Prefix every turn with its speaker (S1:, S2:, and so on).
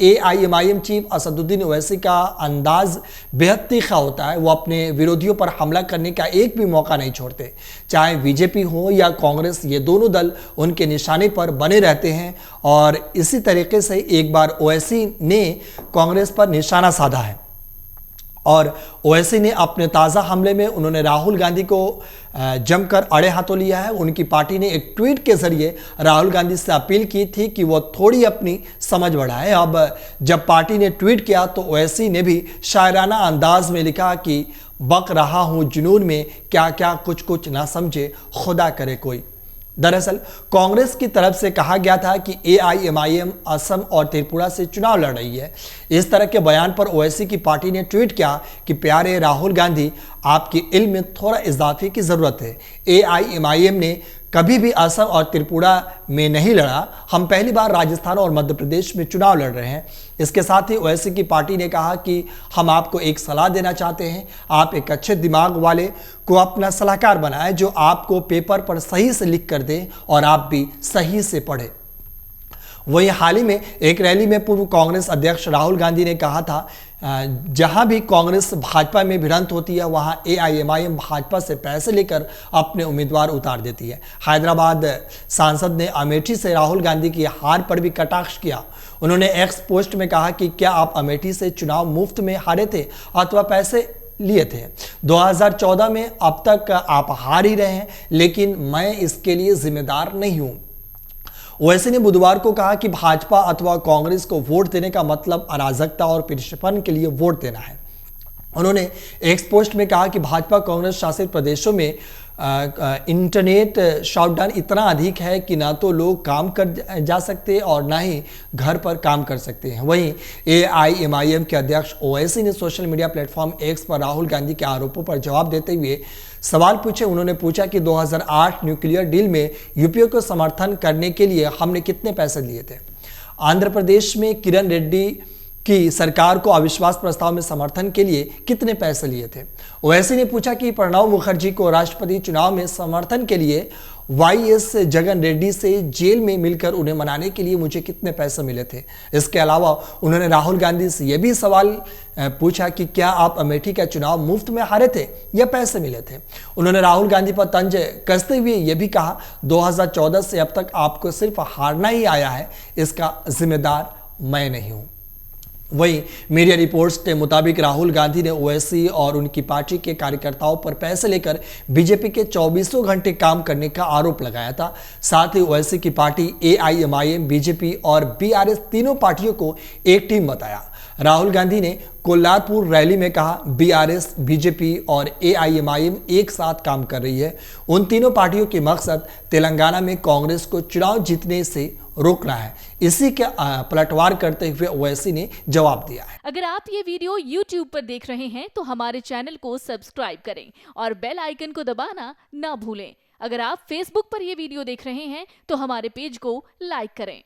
S1: AIMIM chief Asaduddin Owaisi का अंदाज बेहद तीखा होता है। वो अपने विरोधियों पर हमला करने का एक भी मौका नहीं छोड़ते। चाहे बीजेपी हो या कांग्रेस, ये दोनों दल उनके निशाने पर बने रहते हैं। और इसी तरीके से एक बार ओवैसी ने कांग्रेस पर निशाना साधा है और ओवैसी ने अपने ताज़ा हमले में उन्होंने राहुल गांधी को जमकर अड़े हाथों लिया है। उनकी पार्टी ने एक ट्वीट के जरिए राहुल गांधी से अपील की थी कि वो थोड़ी अपनी समझ बढ़ाएं। अब जब पार्टी ने ट्वीट किया तो ओवैसी ने भी शायराना अंदाज में लिखा कि बक रहा हूं जुनून में, क्या क्या कुछ कुछ ना समझे खुदा करे कोई। दरअसल कांग्रेस की तरफ से कहा गया था कि एआईएमआईएम असम और त्रिपुरा से चुनाव लड़ रही है। इस तरह के बयान पर ओवैसी की पार्टी ने ट्वीट किया कि प्यारे राहुल गांधी, आपके इल्म में थोड़ा इजाफे की जरूरत है। एआईएमआईएम ने कभी भी असम और त्रिपुरा में नहीं लड़ा। हम पहली बार राजस्थान और मध्य प्रदेश में चुनाव लड़ रहे हैं। इसके साथ ही ओवैसी की पार्टी ने कहा कि हम आपको एक सलाह देना चाहते हैं। आप एक अच्छे दिमाग वाले को अपना सलाहकार बनाएं जो आपको पेपर पर सही से लिख कर दे और आप भी सही से पढ़े। वहीं हाल ही में एक रैली में पूर्व कांग्रेस अध्यक्ष राहुल गांधी ने कहा था, जहां भी कांग्रेस भाजपा में भिड़ंत होती है वहां एआईएमआईएम भाजपा से पैसे लेकर अपने उम्मीदवार उतार देती है। हैदराबाद सांसद ने अमेठी से राहुल गांधी की हार पर भी कटाक्ष किया। उन्होंने एक्स पोस्ट में कहा कि क्या आप अमेठी से चुनाव मुफ्त में हारे थे अथवा पैसे लिए थे? 2014 में अब तक आप हार ही रहे हैं, लेकिन मैं इसके लिए जिम्मेदार नहीं हूं। ओवैसी ने बुधवार को कहा कि भाजपा अथवा कांग्रेस को वोट देने का मतलब अराजकता और पिछड़ेपन के लिए वोट देना है। उन्होंने एक पोस्ट में कहा कि भाजपा कांग्रेस शासित प्रदेशों में इंटरनेट शटडाउन इतना अधिक है कि ना तो लोग काम कर जा सकते और ना ही घर पर काम कर सकते हैं। वहीं एआईएमआईएम के अध्यक्ष ओवैसी ने सोशल मीडिया प्लेटफॉर्म एक्स पर राहुल गांधी के आरोपों पर जवाब देते हुए सवाल पूछे। उन्होंने पूछा कि 2008 न्यूक्लियर डील में यूपीए को समर्थन करने के लिए हमने कितने पैसे लिए थे? आंध्र प्रदेश में किरण रेड्डी की सरकार को अविश्वास प्रस्ताव में समर्थन के लिए कितने पैसे लिए थे? ओवैसी ने पूछा कि प्रणब मुखर्जी को राष्ट्रपति चुनाव में समर्थन के लिए वाईएस जगन रेड्डी से जेल में मिलकर उन्हें मनाने के लिए मुझे कितने पैसे मिले थे? इसके अलावा उन्होंने राहुल गांधी से यह भी सवाल पूछा कि क्या आप अमेठी का चुनाव मुफ्त में हारे थे या पैसे मिले थे? उन्होंने राहुल गांधी पर तंज कसते हुए यह भी कहा, 2014 से अब तक आपको सिर्फ हारना ही आया है, इसका जिम्मेदार मैं नहीं हूं। वहीं मीडिया रिपोर्ट्स के मुताबिक राहुल गांधी ने ओवैसी और उनकी पार्टी के कार्यकर्ताओं पर पैसे लेकर बीजेपी के 24 घंटे काम करने का आरोप लगाया था। साथ ही ओवैसी की पार्टी एआईएमआईएम, बीजेपी और बीआरएस तीनों पार्टियों को एक टीम बताया। राहुल गांधी ने कोल्हापुर रैली में कहा, बीआरएस, बीजेपी और एआईएमआईएम एक साथ काम कर रही है। उन तीनों पार्टियों के मकसद तेलंगाना में कांग्रेस को चुनाव जीतने से रोकना है। इसी के पलटवार करते हुए ओवैसी ने जवाब दिया है।
S2: अगर आप ये वीडियो YouTube पर देख रहे हैं तो हमारे चैनल को सब्सक्राइब करें और बेल आइकन को दबाना ना भूलें। अगर आप Facebook पर ये वीडियो देख रहे हैं तो हमारे पेज को लाइक करें।